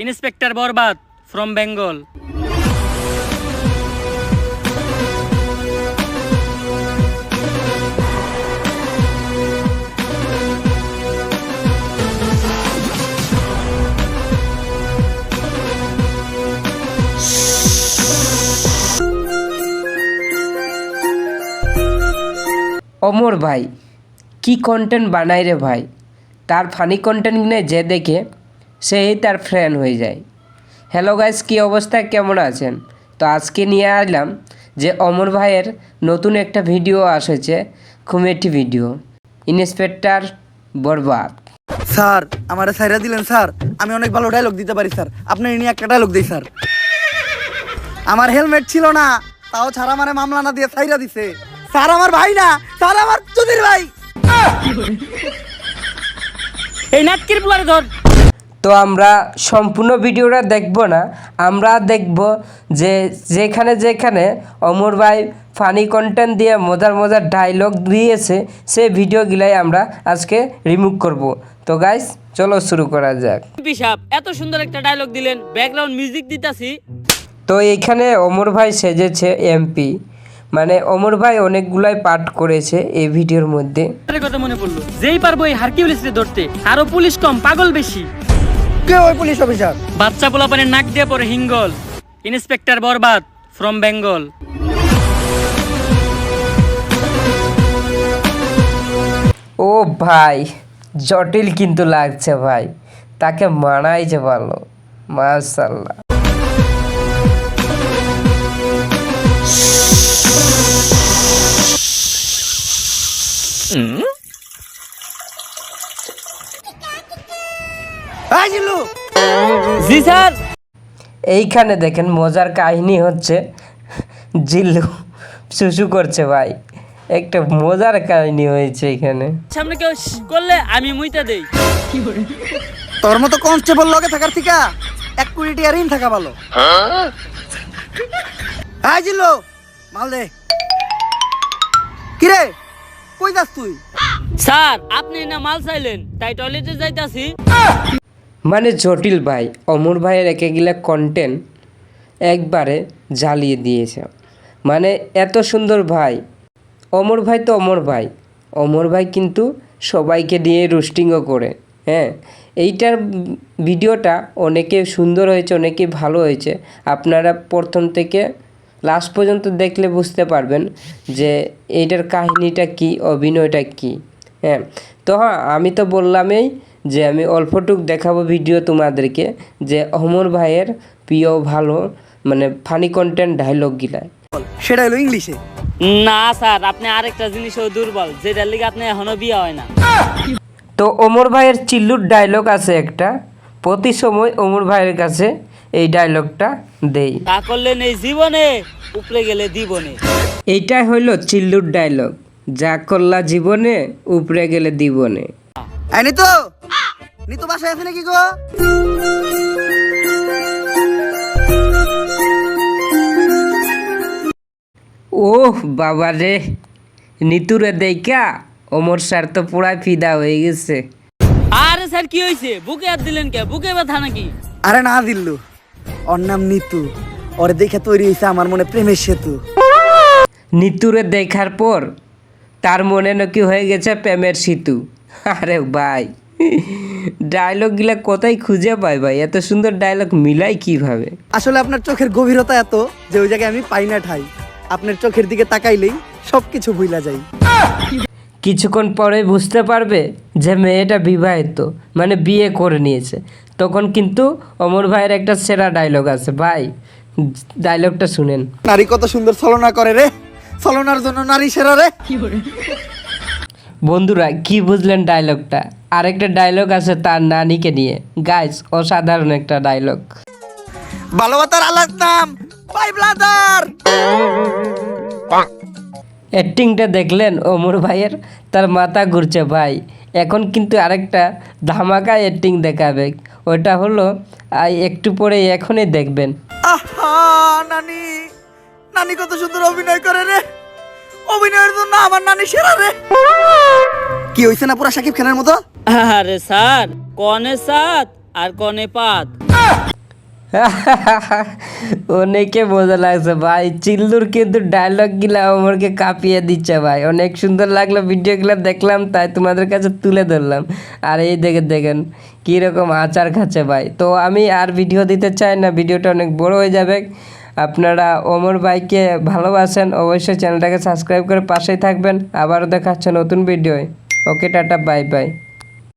Inspector বরবাদ from Bengal. অমর ভাই কি কন্টেন্ট বানায় রে ভাই, তার ফানি কন্টেন্ট নিয়ে যে দেখে সেই তার ফ্রেন্ড হয়ে যায়। হ্যালো গাইস, কী অবস্থা, কেমন আছেন? তো আজকে নিয়ে আসলাম যে অমর ভাইয়ের নতুন একটা ভিডিও এসেছে, কমেডি ভিডিও, ইন্সপেক্টর বরবাদ। স্যার আমারে সাইরা দিলেন স্যার, আমি অনেক ভালো ডায়লগ দিতে পারি স্যার, আপনি নিয়ে একটা ডায়লগ দিই স্যার। আমার হেলমেট ছিল না, তাও ছাড়া মানে মামলা না দিয়ে সাইরা দিছে। স্যার আমার ভাই না, স্যার আমার চুদির ভাই। এই নাটকির পুলারে ধর। তো আমরা সম্পূর্ণ ভিডিওটা দেখব না, আমরা দেখব যে যেখানে যেখানে অমর ভাই ফানি কন্টেন্ট দিয়ে মজার মজার ডায়লগ দিয়েছে সেই ভিডিওগুলাই আমরা আজকে রিমুভ করব। তো গাইস চলো শুরু করা যাক। পিসাব এত সুন্দর একটা ডায়লগ দিলেন, ব্যাকগ্রাউন্ড মিউজিক দিতাছি। তো এইখানে অমর ভাই সেজেছে এমপি, মানে অমর ভাই অনেকগুলাই পাঠ করেছে এই ভিডিওর মধ্যে। কথা মনে পড়লো, যেই পারবো এই হারকিউলিসকে ধরতে, আরো পুলিশ কম পাগল বেশি। কে ওই পুলিশ অফিসার? বাচ্চা পোলাপানের নাক দিয়ে পরে হিঙ্গল। ইন্সপেক্টর বরবাদ ফ্রম বেঙ্গল। ও ভাই জটিল কিন্তু লাগছে ভাই, তাকে মানাইছে ভালো, মাশাআল্লাহ। এই জিল্লু, জি স্যার। এইখানে দেখেন মজার কাহিনী হচ্ছে, জিল্লু শুশু করছে ভাই, একটা মজার কাহিনী হয়েছে এখানে। সামনে কেউ করলে আমি মুইতা দেই। তোর মতো কনস্টেবল লগে থাকার থেকে 1 কোটি টাকা ঋণ থাকা ভালো। এই জিল্লু, মাল দে। কিরে কই যাস তুই? স্যার আপনি না মাল চাইলেন, তাই টয়লেটে যাইতাছি। মানে জটিল ভাই, অমর ভাইয়ের একেগুলা কন্টেন্ট একবারে জ্বালিয়ে দিয়েছে। মানে এত সুন্দর ভাই, অমর ভাই তো অমর ভাই, অমর ভাই কিন্তু সবাইকে নিয়ে রোস্টিংও করে। হ্যাঁ, এইটার ভিডিওটা অনেকে সুন্দর হয়েছে, অনেকে ভালো হয়েছে। আপনারা প্রথম থেকে লাস্ট পর্যন্ত দেখলে বুঝতে পারবেন যে এইটার কাহিনীটা কি, অভিনয়টা কি। হ্যাঁ, তো হ্যাঁ আমি তো বললামই যে আমি অল্পটুক দেখাবো ভিডিও তোমাদেরকে, যে অমর ভাইয়ের প্রিয় ভালো মানে ফানি কন্টেন্ট ডায়লগগুলা। সেটা হলো ইংলিশে। না স্যার, আপনি আরেকটা জিনিসও দুর্বল, যেটার লিগে আপনি এখনো বিয়ে হয় না। তো অমর ভাইয়ের চিল্লুর ডায়লগ আছে একটা, প্রতি সময় অমর ভাইয়ের কাছে এই ডায়লগটা দেই। তা করলেন এই জীবনে, উপরে গেলে দিবনে। এইটাই হইল চিল্লুর ডায়লগ, যা করলা জীবনে উপরে গেলে দিবনে। এই নিতু, নিতু বাসায় আছে নাকি গো? ওহ বাবা রে, নিতুরে দেইকা অমর স্যার তো পুরাই ফিদা হয়ে গেছে। আরে স্যার কি হয়েছে, বুকে হাত দিলেন কে? বুকে ব্যথা নাকি? আরে না দিল্লু, ওর নাম নিতু, ওর দেখে তৈরি হয়েছে আমার মনে প্রেমের সেতু। নিতুরে দেখার পর তার মনে নাকি হয়ে গেছে প্রেমের সেতু। আরে ভাই ডায়লগগুলা কোথায় খুঁজে পাই ভাই, এত সুন্দর ডায়লগ মিলাই কিভাবে? আসলে আপনার চোখের গভীরতা এত যে ওই জায়গায় আমি পাই না ঠাই। আপনার চোখের দিকে তাকাইলেই সবকিছু ভুলা যায়। কিছুক্ষণ পরে বুঝতে পারবে যে মেয়েটা বিবাহিত, মানে বিয়ে করে নিয়েছে। তখন কিন্তু অমর ভাইয়ের একটা সেরা ডায়লগ আছে ভাই, ডায়লগটা শুনেন। নারী কত সুন্দর ছলনা করে রে, ছলনার জন্য নারী সেরা রে। বন্ধুরা কি বুঝলেন ডায়লগটা? আরেকটা ডায়লগ আছে তার নানিকে নিয়ে, গাইস অসাধারণ একটা ডায়লগ। ভালোবাসার আলাদা নাম ভাই ব্লাদার। অ্যাক্টিংটা দেখলেন অমর ভাইয়ের? তার মাথা ঘুরছে ভাই। এখন কিন্তু আরেকটা ধামাকা অ্যাক্টিং দেখাবে, ওটা হলো একটু পরে এখনই দেখবেন। আহা নানি, নানি কত সুন্দর অভিনয় করে রে, অভিনয়ের জন্য আমার নানি সেরা রে। কি হইছে না পুরা শাকিব খানের মতো? আরে স্যার কনে সাত আর কনে পাত। অনেকে মজা লাগছে ভাই, চিল্লুর কিন্তু ডায়লগ গুলা আমাকে কাঁপিয়ে দিচ্ছে ভাই। অনেক সুন্দর লাগলো ভিডিওগুলো দেখলাম, তাই তোমাদের কাছে তুলে ধরলাম। আর এই দেখেন কীরকম আচার খাচ্ছে ভাই। তো আমি আর ভিডিও দিতে চাই না, ভিডিওটা অনেক বড় হয়ে যাবে। আপনারা ওমর ভাইকে ভালোবাসেন, অবশ্যই চ্যানেলটাকে সাবস্ক্রাইব করে পাশেই থাকবেন। আবারও দেখা হচ্ছে নতুন ভিডিওয়। ওকে, টাটা, বাই বাই।